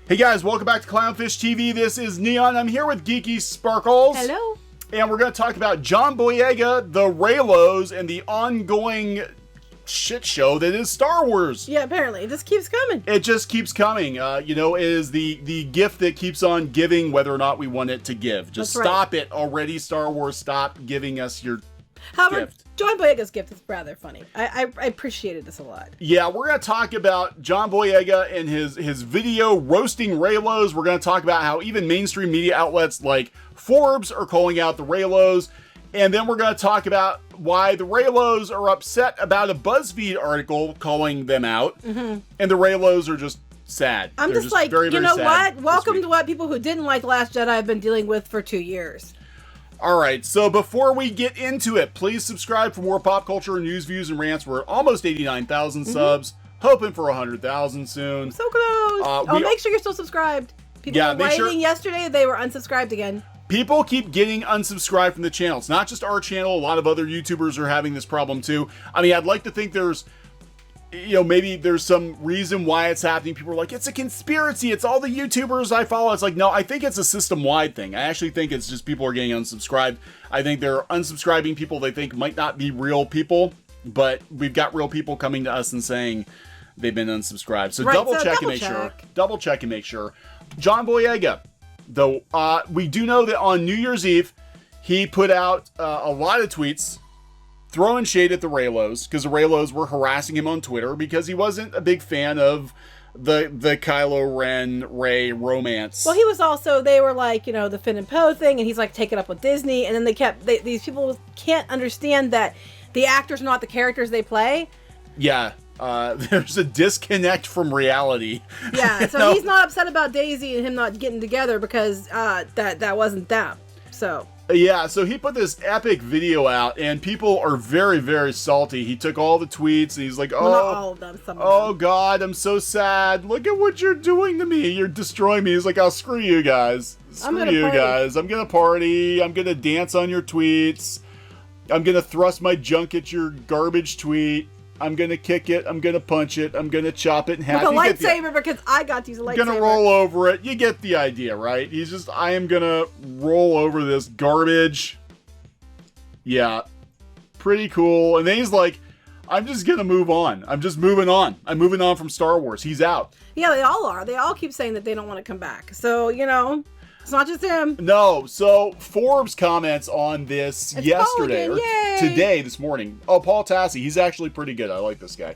Hey guys, welcome back to Clownfish TV. This is Kneon. I'm here with Geeky Sparkles. Hello. And we're going to talk about John Boyega, the Reylos, and the ongoing shit show that is Star Wars. Yeah, apparently. It just keeps coming. It just keeps coming. You know, it is the gift that keeps on giving whether or not we want it to give. Just That's stop it already, Star Wars. Stop giving us your However, gift. John Boyega's gift is rather funny. I appreciated this a lot. Yeah, we're going to talk about John Boyega and his video roasting Reylos. We're going to talk about how even mainstream media outlets like Forbes are calling out the Reylos. And then we're going to talk about why the Reylos are upset about a BuzzFeed article calling them out. Mm-hmm. And the Reylos are just sad. I'm They're just like, very, you very know sad what? Welcome to what people who didn't like Last Jedi have been dealing with for 2 years. All right, so before we get into it, please subscribe for more pop culture news, views, and rants. We're almost 89,000 subs, hoping for 100,000 soon. So close. Make sure you're still subscribed. People were writing yesterday, they were unsubscribed again. People keep getting unsubscribed from the channel. It's not just our channel. A lot of other YouTubers are having this problem too. I mean, I'd like to think there's, you know, maybe there's some reason why it's happening. People are like, it's a conspiracy. It's all the YouTubers I follow. It's like, no, I think it's a system-wide thing. I actually think it's just people are getting unsubscribed. I think they're unsubscribing people they think might not be real people, but we've got real people coming to us and saying they've been unsubscribed. So double check and make sure. Double check and make sure. John Boyega, though, we do know that on New Year's Eve, he put out a lot of tweets throwing shade at the Reylos, because the Reylos were harassing him on Twitter because he wasn't a big fan of the Kylo Ren Rey romance. Well, he was also, they were like, you know, the Finn and Poe thing, and he's like taking up with Disney, and then these people can't understand that the actors are not the characters they play. Yeah, there's a disconnect from reality. Yeah, so he's not upset about Daisy and him not getting together because that wasn't them. So... Yeah, so he put this epic video out, and people are very, very salty. He took all the tweets, and he's like, oh, well, not all of them, some of oh them. God, I'm so sad. Look at what you're doing to me. You're destroying me. He's like, oh, screw you guys. Screw you guys. I'm going to party. I'm going to dance on your tweets. I'm going to thrust my junk at your garbage tweet. I'm going to kick it. I'm going to punch it. I'm going to chop it in half. With a lightsaber, because I got to use a lightsaber. I'm going to roll over it. You get the idea, right? He's just, I am going to roll over this garbage. Yeah. Pretty cool. And then he's like, I'm just going to move on. I'm just moving on. I'm moving on from Star Wars. He's out. Yeah, they all are. They all keep saying that they don't want to come back. So, you know... It's not just him. No, so Forbes comments on this yesterday, or today, this morning. Oh, Paul Tassi, he's actually pretty good. I like this guy.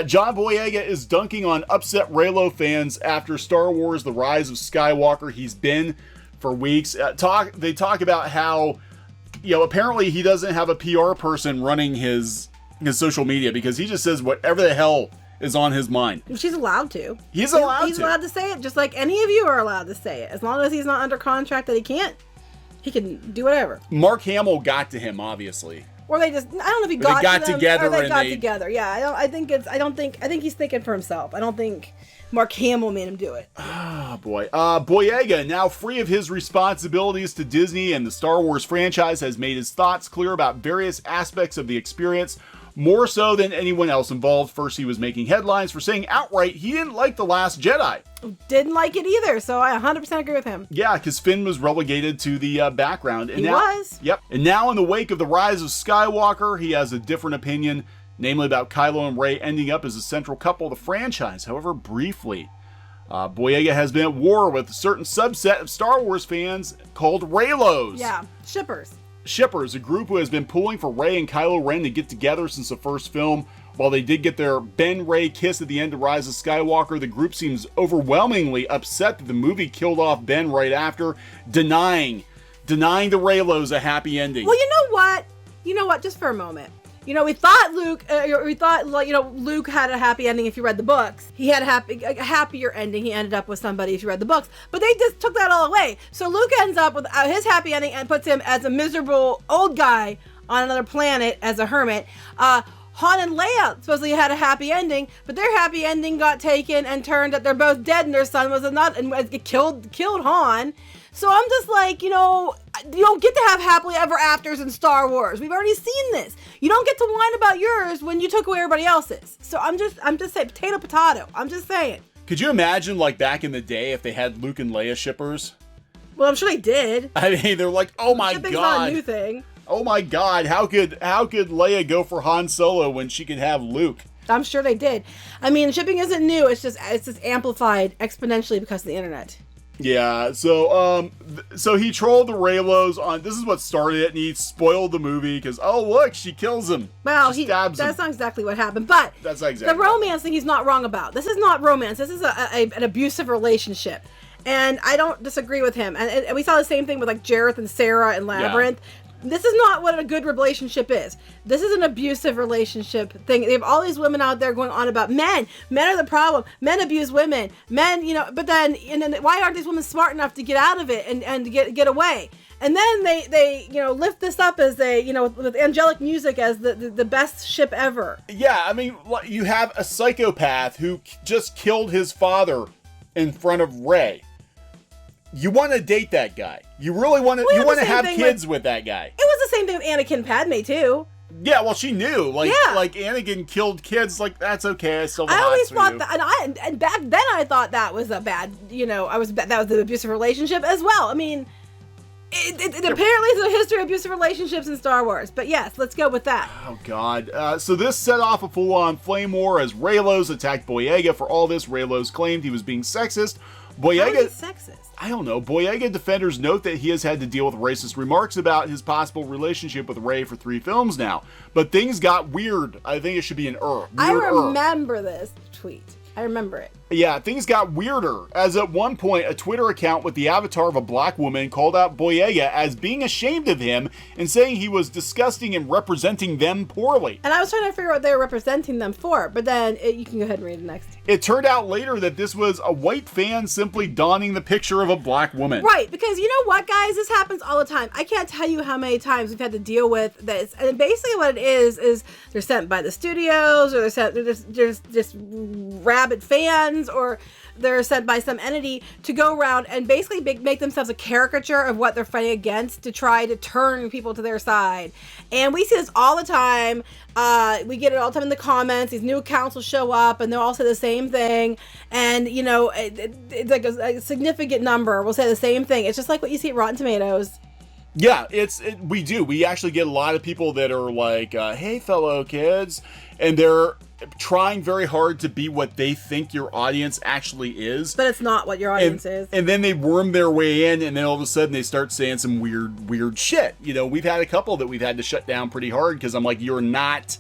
John Boyega is dunking on upset Reylo fans after Star Wars: The Rise of Skywalker. He's been for weeks. They talk about how, you know, apparently he doesn't have a PR person running his social media because he just says whatever the hell is on his mind. She's allowed to. He's allowed to say it, just like any of you are allowed to say it. As long as he's not under contract that he can do whatever. Mark Hamill got to him, obviously. Or they just, I don't know if he got to them, together. Or they got together. Yeah, I think he's thinking for himself. I don't think Mark Hamill made him do it. Oh, boy. Boyega, now free of his responsibilities to Disney and the Star Wars franchise, has made his thoughts clear about various aspects of the experience, more so than anyone else involved. First, he was making headlines for saying outright he didn't like The Last Jedi. Didn't like it either, so I 100% agree with him. Yeah, because Finn was relegated to the background. And he was. Yep. And now in the wake of The Rise of Skywalker, he has a different opinion, namely about Kylo and Rey ending up as a central couple of the franchise, however briefly. Boyega has been at war with a certain subset of Star Wars fans called Reylos. Yeah, Shippers, a group who has been pulling for Rey and Kylo Ren to get together since the first film. While they did get their Ben-Rey kiss at the end of Rise of Skywalker, the group seems overwhelmingly upset that the movie killed off Ben right after, denying the Reylos a happy ending. Well, you know what? Just for a moment. You know, we thought Luke had a happy ending if you read the books. He had a happier ending. He ended up with somebody if you read the books. But they just took that all away. So Luke ends up with his happy ending and puts him as a miserable old guy on another planet as a hermit. Han and Leia supposedly had a happy ending, but their happy ending got taken and turned that they're both dead and their son was killed Han. So I'm just like, you don't get to have happily ever afters in Star Wars. We've already seen this. You don't get to whine about yours when you took away everybody else's. So I'm just saying, potato. I'm just saying. Could you imagine, like, back in the day if they had Luke and Leia shippers? Well, I'm sure they did. I mean, they're like, oh my Shipping's god. not a new thing. Oh my god, how could Leia go for Han Solo when she could have Luke? I'm sure they did. I mean, shipping isn't new. It's just amplified exponentially because of the internet. Yeah, so he trolled the Reylos on, this is what started it, and he spoiled the movie because, oh look, she kills him. Well, she stabs him. That's not exactly what happened, but That's not exactly the romance thing he's not wrong about. This is not romance. This is an abusive relationship. And I don't disagree with him. And we saw the same thing with like Jareth and Sarah and Labyrinth. Yeah. This is not what a good relationship is. This is an abusive relationship thing. They have all these women out there going on about men. Men are the problem. Men abuse women. Men, but then why aren't these women smart enough to get out of it and get away? And then they lift this up as with angelic music as the best ship ever. Yeah, I mean, you have a psychopath who just killed his father in front of Rey. You want to date that guy. You really want to. You want to have kids with that guy. It was the same thing with Anakin and Padme too. Yeah, well, she knew. Like Anakin killed kids. Like, that's okay. I still. I always thought that, and back then I thought that was a bad. That was an abusive relationship as well. I mean, it apparently is a history of abusive relationships in Star Wars. But yes, let's go with that. Oh God. So this set off a full-on flame war as Reylos attacked Boyega. For all this, Reylos claimed he was being sexist. Boyega. How is it sexist? I don't know. Boyega defenders note that he has had to deal with racist remarks about his possible relationship with Rey for 3 films now. But things got weird. I think it should be an I remember this tweet. I remember it. Yeah, things got weirder, as at one point, a Twitter account with the avatar of a black woman called out Boyega as being ashamed of him and saying he was disgusting and representing them poorly. And I was trying to figure out what they were representing them for, but then you can go ahead and read it next. It turned out later that this was a white fan simply donning the picture of a black woman. Right, because you know what, guys? This happens all the time. I can't tell you how many times we've had to deal with this. And basically what it is they're sent by the studios, or they're just rabid fans, or they're sent by some entity to go around and basically make themselves a caricature of what they're fighting against to try to turn people to their side. And we see this all the time. We get it all the time in the comments. These new accounts will show up and they'll all say the same thing. And, it's like a significant number will say the same thing. It's just like what you see at Rotten Tomatoes. Yeah, we do. We actually get a lot of people that are like, hey, fellow kids, and they're trying very hard to be what they think your audience actually is. But it's not what your audience is. And then they worm their way in, and then all of a sudden they start saying some weird shit. We've had a couple that we've had to shut down pretty hard because I'm like, you're not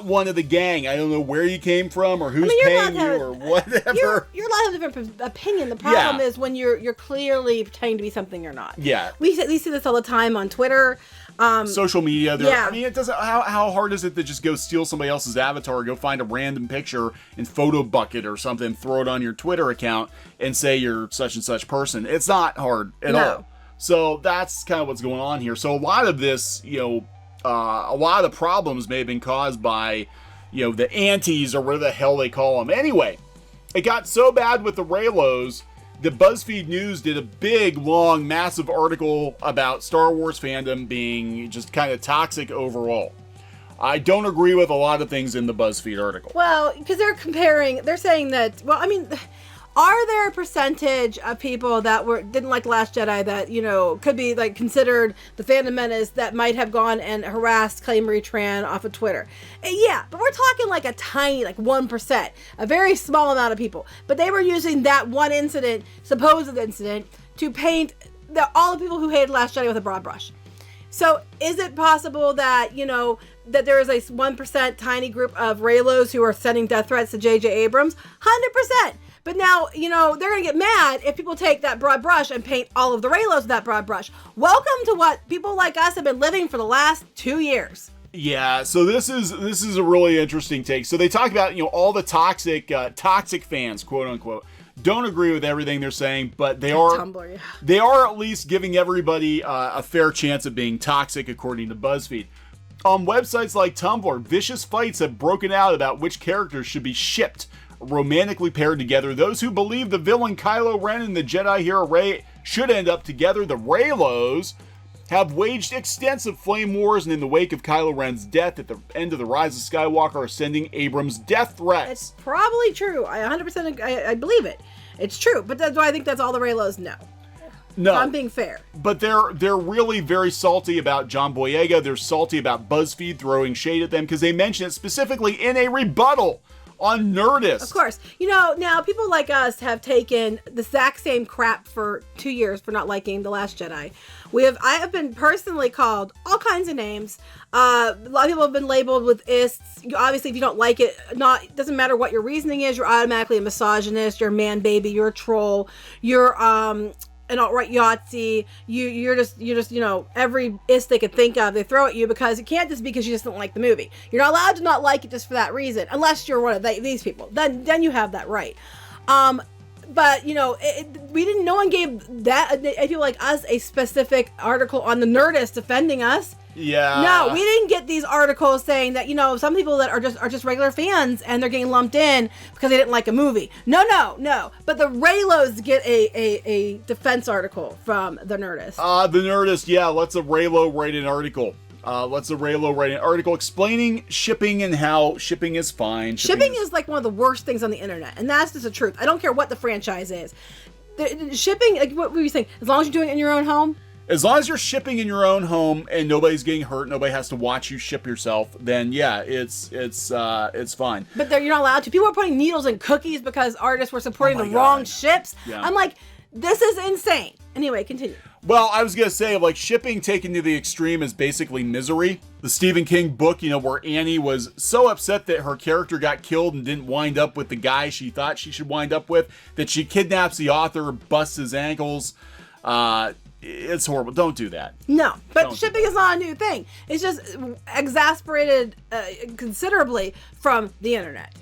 one of the gang. I don't know where you came from or who's paying you or whatever. You're allowed to have a different opinion. The problem is when you're clearly pretending to be something you're not. Yeah. We see this all the time on Twitter. Social media. I mean, it doesn't. How hard is it to just go steal somebody else's avatar, go find a random picture in Photo Bucket or something, throw it on your Twitter account, and say you're such and such person? It's not hard at all. So that's kind of what's going on here. So a lot of this, a lot of the problems may have been caused by, the antis or whatever the hell they call them. Anyway, it got so bad with the Reylos. The BuzzFeed News did a big, long, massive article about Star Wars fandom being just kind of toxic overall. I don't agree with a lot of things in the BuzzFeed article. Well, because they're saying that, are there a percentage of people that didn't like Last Jedi that, could be like considered the fandom menace that might have gone and harassed Clay Marie Tran off of Twitter? Yeah, but we're talking like a tiny, 1%, a very small amount of people. But they were using that one incident, supposed incident, to paint all the people who hated Last Jedi with a broad brush. So is it possible that, that there is a 1% tiny group of Reylos who are sending death threats to J.J. Abrams? 100%. But now, they're going to get mad if people take that broad brush and paint all of the Reylos with that broad brush. Welcome to what people like us have been living for the last 2 years. Yeah, so this is a really interesting take. So they talk about, all the toxic fans, quote unquote, don't agree with everything they're saying, but they are Tumblr, yeah. They are at least giving everybody a fair chance of being toxic, according to BuzzFeed. On websites like Tumblr, vicious fights have broken out about which characters should be shipped, romantically paired together. Those who believe the villain Kylo Ren and the Jedi hero Rey should end up together, the Reylos, have waged extensive flame wars, and in the wake of Kylo Ren's death at the end of The Rise of Skywalker are sending Abrams death threats. It's probably true. I 100% I believe it. It's true, but that's why I think that's all the Reylos know. No, I'm being fair. But they're really very salty about John Boyega. They're salty about BuzzFeed throwing shade at them because they mention it specifically in a rebuttal on Nerdist. Of course. You know, now people like us have taken the exact same crap for 2 years for not liking The Last Jedi. I have been personally called all kinds of names. A lot of people have been labeled with ists. Obviously, if you don't like it, it doesn't matter what your reasoning is, you're automatically a misogynist, you're a man baby, you're a troll, you're an alt-right Yahtzee, you're just, you know, every ist they could think of, they throw at you because it can't just be because you just don't like the movie. You're not allowed to not like it just for that reason, unless you're one of these people. Then you have that right. But, you know, no one gave that, I feel like us, a specific article on the Nerdist defending us. Yeah. No, we didn't get these articles saying that, you know, some people that are just regular fans and they're getting lumped in because they didn't like a movie. No. But the Reylos get a defense article from the Nerdist. The Nerdist, yeah. Let's a Reylo write an article. Explaining shipping and how shipping is fine. Shipping is like one of the worst things on the internet, and that's just the truth. I don't care what the franchise is. Shipping, like, what were you saying? As long as you're doing it in your own home? As long as you're shipping in your own home and nobody's getting hurt, nobody has to watch you ship yourself, then yeah, it's fine. But you're not allowed to. People are putting needles in cookies because artists were supporting the wrong ships. Yeah. I'm like, this is insane. Anyway, continue. Well, I was going to say, like, shipping taken to the extreme is basically Misery. The Stephen King book, you know, where Annie was so upset that her character got killed and didn't wind up with the guy she thought she should wind up with, that she kidnaps the author, busts his ankles. It's horrible. Don't do that. No, but shipping is not a new thing. It's just exasperated considerably from the internet.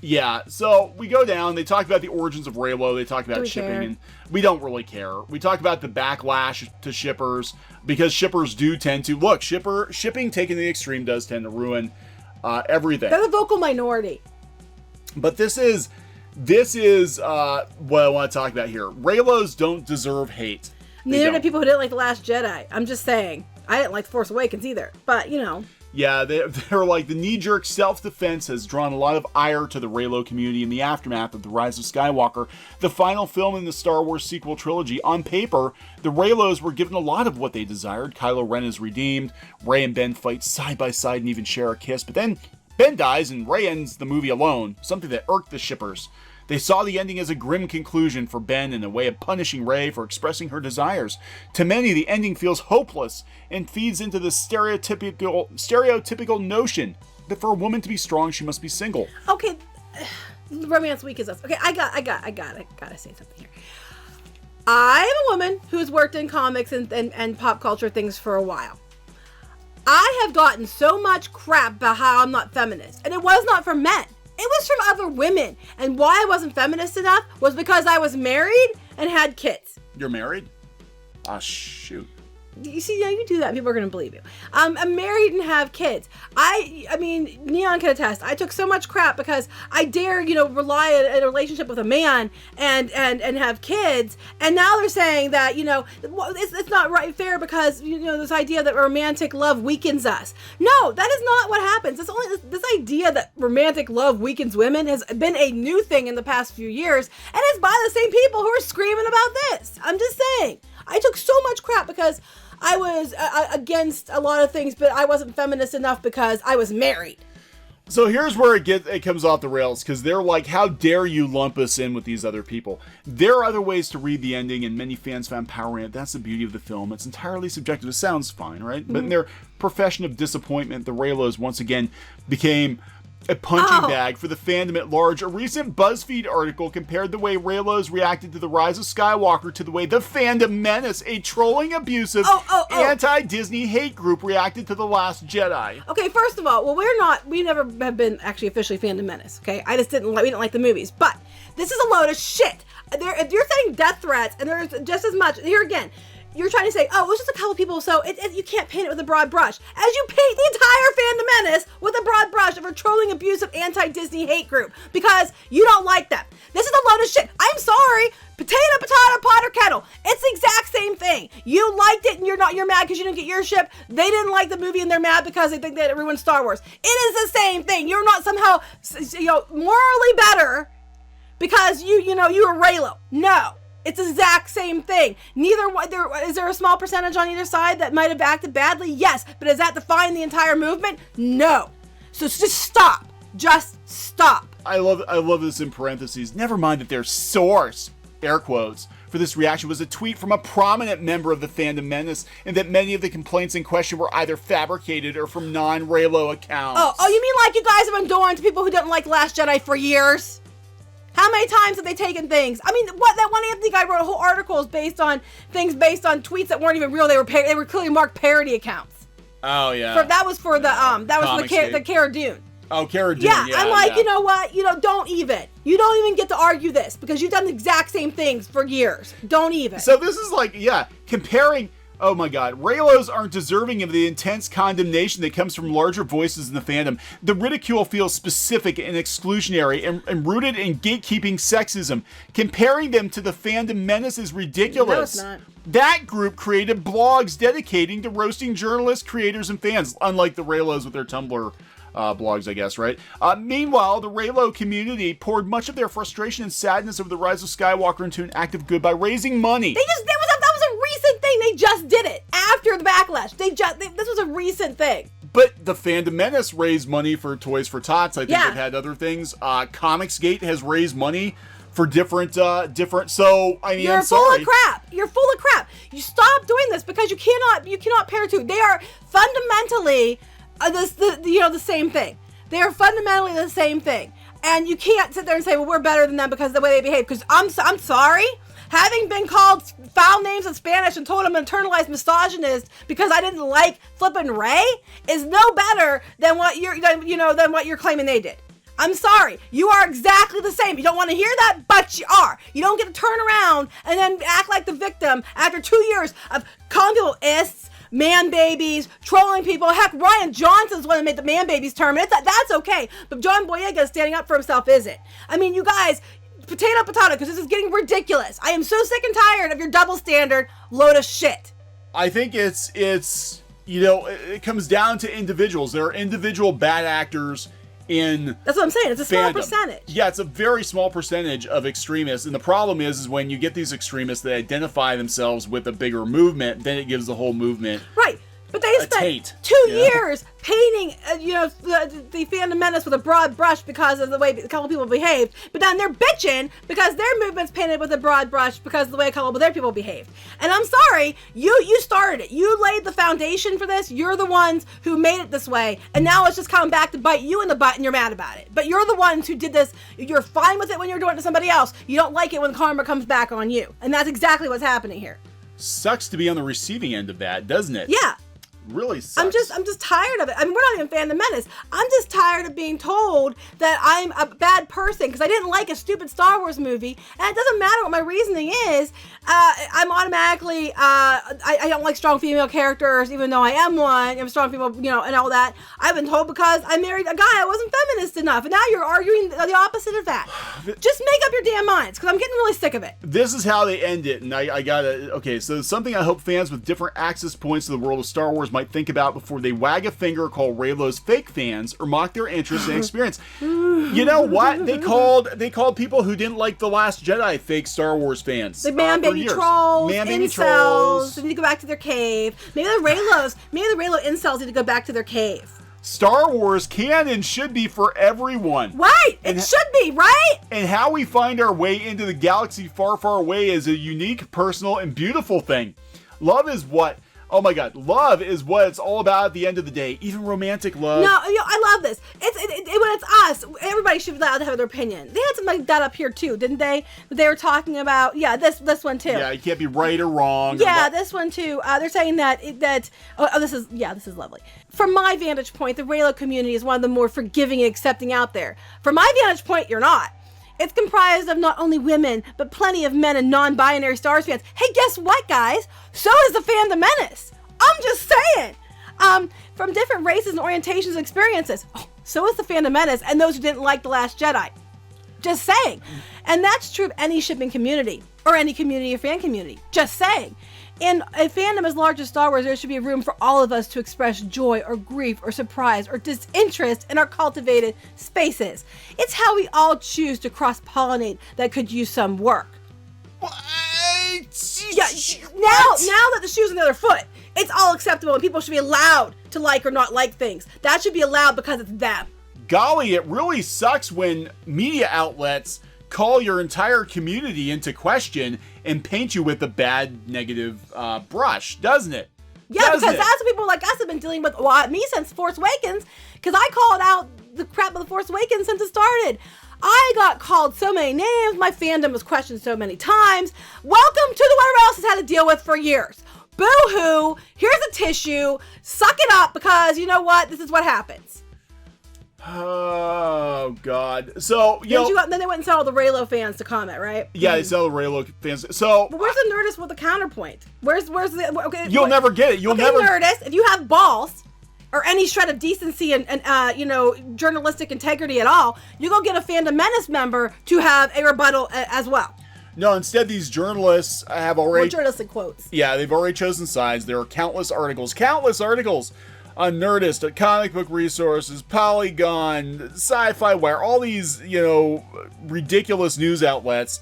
Yeah, so we go down, they talk about the origins of Reylo, they talk about shipping, and we don't really care. We talk about the backlash to shippers, because shippers do tend to, shipping taken to the extreme does tend to ruin everything. They're the vocal minority. But this is what I want to talk about here. Reylos don't deserve hate. Neither do people who didn't like The Last Jedi. I'm just saying. I didn't like The Force Awakens either, but, you know. Yeah, they're like, the knee-jerk self-defense has drawn a lot of ire to the Reylo community in the aftermath of The Rise of Skywalker, the final film in the Star Wars sequel trilogy. On paper, the Reylos were given a lot of what they desired. Kylo Ren is redeemed, Rey and Ben fight side by side and even share a kiss, but then Ben dies and Rey ends the movie alone, something that irked the shippers. They saw the ending as a grim conclusion for Ben and a way of punishing Rey for expressing her desires. To many, the ending feels hopeless and feeds into the stereotypical notion that for a woman to be strong, she must be single. Okay, romance week is us. Okay, I gotta say something here. I am a woman who's worked in comics and pop culture things for a while. I have gotten so much crap about how I'm not feminist, and it was not from men. It was from other women. And why I wasn't feminist enough was because I was married and had kids. You're married? Ah, shoot. You see, yeah, you do that, people are going to believe you. I'm married and have kids. I mean, Kneon can attest. I took so much crap because I dare, rely in a relationship with a man and have kids. And now they're saying that, it's not right fair because, this idea that romantic love weakens us. No, that is not what happens. It's only this idea that romantic love weakens women has been a new thing in the past few years. And it's by the same people who are screaming about this. I'm just saying. I took so much crap because I was against a lot of things, but I wasn't feminist enough because I was married. So here's where it comes off the rails, because they're like, how dare you lump us in with these other people? There are other ways to read the ending, and many fans found power in it. That's the beauty of the film. It's entirely subjective. It sounds fine, right? Mm-hmm. But in their profession of disappointment, the Reylos once again became a punching bag for the fandom at large. A recent BuzzFeed article compared the way Reylos reacted to The Rise of Skywalker to the way the fandom menace, a trolling, abusive, anti-Disney hate group, reacted to The Last Jedi. Okay, first of all, we never have been actually officially fandom menace, okay? We didn't like the movies, but this is a load of shit. If you're saying death threats, and there's just as much, here again, you're trying to say, it was just a couple people, so you can't paint it with a broad brush. As you paint the entire fandom menace with a broad brush of a trolling, abusive, anti-Disney hate group because you don't like them. This is a load of shit. I'm sorry. Potato, potato, pot, or kettle. It's the exact same thing. You liked it and you're mad because you didn't get your ship. They didn't like the movie and they're mad because they think that it ruined Star Wars. It is the same thing. You're not somehow, morally better because you were Reylo. No. It's the exact same thing. Is there a small percentage on either side that might have acted badly? Yes. But does that define the entire movement? No. So just stop. Just stop. I love this in parentheses. Never mind that their source, air quotes, for this reaction was a tweet from a prominent member of the fandom menace, and that many of the complaints in question were either fabricated or from non-Reylo accounts. Oh, you mean like you guys have been doing to people who didn't like Last Jedi for years? How many times have they taken things? I mean, that one Anthony guy wrote a whole article based on tweets that weren't even real. They were clearly marked parody accounts. Oh yeah. That was for the Cara Dune. Oh, Cara Dune. Yeah, I'm like, you know what? You don't even get to argue this because you've done the exact same things for years. Don't even. So this is like, comparing. Oh my God, Reylos aren't deserving of the intense condemnation that comes from larger voices in the fandom. The ridicule feels specific and exclusionary and rooted in gatekeeping sexism. Comparing them to the fandom menace is ridiculous. No, it's not. That group created blogs dedicating to roasting journalists, creators, and fans, unlike the Reylos with their Tumblr blogs, I guess, right? Meanwhile, the Reylo community poured much of their frustration and sadness over the rise of Skywalker into an act of good by raising money. That was a recent thing. They just did it after the backlash. This was a recent thing. But the Fandom Menace raised money for Toys for Tots. I think they've had other things. Comicsgate has raised money for different. So I mean, You're full of crap. You're full of crap. You stop doing this because you cannot pair two. They are fundamentally the same thing. They are fundamentally the same thing. And you can't sit there and say, well, we're better than them because of the way they behave. Because I'm sorry. Having been called foul names in Spanish and told I'm an internalized misogynist because I didn't like flippin' Rey is no better than what you're claiming they did. I'm sorry. You are exactly the same. You don't want to hear that, but you are. You don't get to turn around and then act like the victim after 2 years of calling people ists, man babies, trolling people. Heck, Ryan Johnson's the one that made the man babies term. That's okay. But John Boyega standing up for himself isn't. I mean, you guys, potato, because this is getting ridiculous. I am so sick and tired of your double standard load of shit. I think it's it comes down to individuals. There are individual bad actors in That's what I'm saying. It's a small fandom. percentage. Yeah, it's a very small percentage of extremists. And the problem is when you get these extremists that identify themselves with a bigger movement, then it gives the whole movement right. But they spent 2 years painting, the Fandom Menace with a broad brush because of the way a couple people behaved. But then they're bitching because their movement's painted with a broad brush because of the way a couple of their people behaved. And I'm sorry, you started it. You laid the foundation for this. You're the ones who made it this way. And now it's just coming back to bite you in the butt and you're mad about it. But you're the ones who did this. You're fine with it when you're doing it to somebody else. You don't like it when karma comes back on you. And that's exactly what's happening here. Sucks to be on the receiving end of that, doesn't it? Yeah. Really sucks. I'm just tired of it. I mean, we're not even Fandom Menace. I'm just tired of being told that I'm a bad person because I didn't like a stupid Star Wars movie. And it doesn't matter what my reasoning is. I'm automatically, I don't like strong female characters, even though I am one. I'm strong female, and all that. I've been told because I married a guy, I wasn't feminist enough. And now you're arguing the opposite of that. Just make up your damn minds because I'm getting really sick of it. This is how they end it. And I gotta, okay, so something I hope fans with different access points to the world of Star Wars might think about before they wag a finger or call Reylos fake fans or mock their interest and experience. You know what? They called people who didn't like The Last Jedi fake Star Wars fans. The man baby trolls, incels. They need to go back to their cave. Maybe the Reylo incels need to go back to their cave. Star Wars can and should be for everyone. Right! It should be, right? And how we find our way into the galaxy far, far away is a unique, personal, and beautiful thing. Love is what it's all about at the end of the day. Even romantic love. No, I love this. When it's us, everybody should be allowed to have their opinion. They had something like that up here too, didn't they? They were talking about, this one too. Yeah, you can't be right or wrong. Yeah, this one too. They're saying that this is lovely. From my vantage point, the Reylo community is one of the more forgiving and accepting out there. From my vantage point, you're not. It's comprised of not only women, but plenty of men and non-binary Star Wars fans. Hey, guess what, guys? So is the Fandom Menace. I'm just saying. From different races and orientations and experiences. Oh, so is the Fandom Menace and those who didn't like The Last Jedi. Just saying. And that's true of any shipping community. or any community or fan community. Just saying. In a fandom as large as Star Wars, there should be room for all of us to express joy or grief or surprise or disinterest in our cultivated spaces. It's how we all choose to cross-pollinate that could use some work. What? Yeah, now that the shoe's on the other foot, it's all acceptable and people should be allowed to like or not like things. That should be allowed because it's them. Golly, it really sucks when media outlets call your entire community into question and paint you with a bad negative brush, doesn't it? Yeah, because that's what people like us have been dealing with, me since Force Awakens, because I called out the crap of the Force Awakens since it started. I got called so many names, my fandom was questioned so many times. Welcome to the what else has had to deal with for years. Boo-hoo, here's a tissue, suck it up because you know what, this is what happens. Oh, God. So, then they went and saw all the Reylo fans to comment, right? Yeah, they saw the Reylo fans. So, but where's the Nerdist with the counterpoint? Where's the... Okay, you'll never get it. You'll never... Nerdist, if you have balls or any shred of decency and journalistic integrity at all, you go get a Fandom Menace member to have a rebuttal as well. No, instead these journalists have already... Or journalistic quotes. Yeah, they've already chosen sides. There are countless articles on Nerdist, on Comic Book Resources, Polygon, Sci-Fi Wire, all these, ridiculous news outlets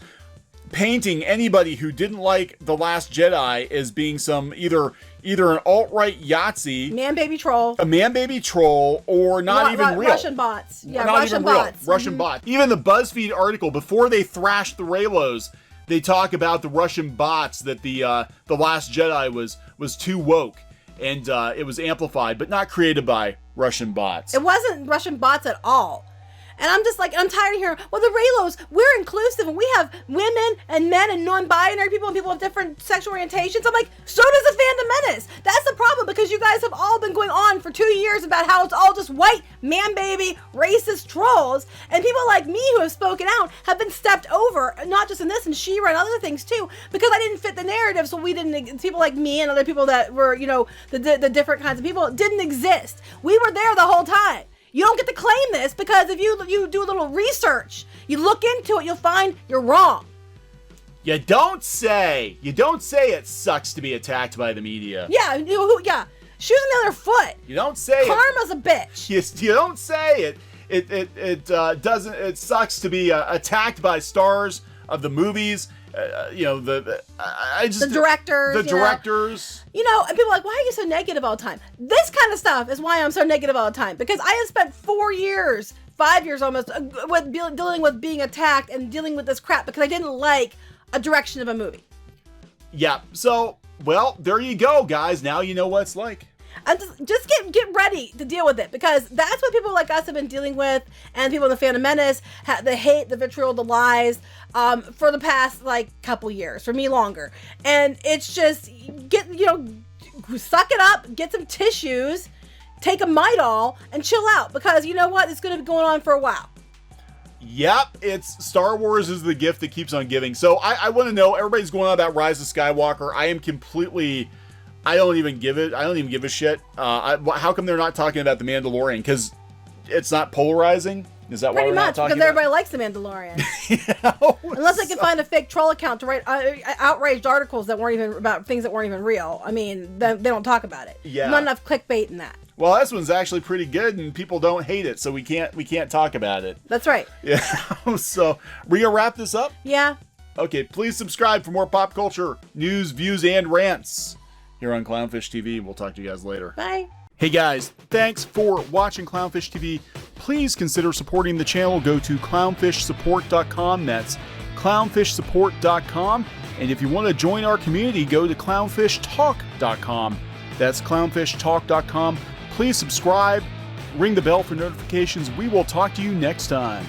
painting anybody who didn't like The Last Jedi as being some either an alt-right Yahtzee, man-baby troll, or not even real. Russian bots. Yeah, not Russian even real. bots. Russian bots. Even the BuzzFeed article, before they thrashed the Reylos, they talk about the Russian bots, that the Last Jedi was too woke. And it was amplified, but not created by Russian bots. It wasn't Russian bots at all. And I'm just like, I'm tired of hearing, well, the Reylos, we're inclusive, and we have women and men and non-binary people and people of different sexual orientations. I'm like, so does the Fandom Menace. That's the problem, because you guys have all been going on for 2 years about how it's all just white, man-baby, racist trolls. And people like me who have spoken out have been stepped over, not just in this, and She-Ra and other things too, because I didn't fit the narrative, so people like me and other people that were, the different kinds of people didn't exist. We were there the whole time. You don't get to claim this because if you do a little research, you look into it, you'll find you're wrong. You don't say it sucks to be attacked by the media. Yeah, shoes on the other foot. You don't say Karma's a bitch. You don't say it. It sucks to be attacked by stars of the movies. The directors. The directors. And people are like, why are you so negative all the time? This kind of stuff is why I'm so negative all the time. Because I have spent 5 years almost, dealing with being attacked and dealing with this crap because I didn't like a direction of a movie. Yeah. So, well, there you go, guys. Now you know what it's like. And just get ready to deal with it, because that's what people like us have been dealing with, and people in the Phantom Menace, the hate, the vitriol, the lies, for the past couple years, for me longer. And it's just suck it up, get some tissues, take a Midol, and chill out, because you know what, it's going to be going on for a while. Yep, it's Star Wars is the gift that keeps on giving. So I want to know, everybody's going on about Rise of Skywalker. I don't even give a shit. How come they're not talking about The Mandalorian? Because it's not polarizing? Is that why we're not talking about it? Because everybody likes The Mandalorian. Unless they can find a fake troll account to write outraged articles that weren't even about things that weren't even real. I mean, they don't talk about it. Yeah. Not enough clickbait in that. Well, this one's actually pretty good, and people don't hate it, so we can't talk about it. That's right. Yeah. So, we gonna wrap this up? Yeah. Okay, please subscribe for more pop culture news, views, and rants here on Clownfish TV. We'll talk to you guys later. Bye. Hey guys, thanks for watching Clownfish TV. Please consider supporting the channel. Go to clownfishsupport.com. That's clownfishsupport.com. And if you want to join our community, go to clownfishtalk.com. That's clownfishtalk.com. Please subscribe, ring the bell for notifications. We will talk to you next time.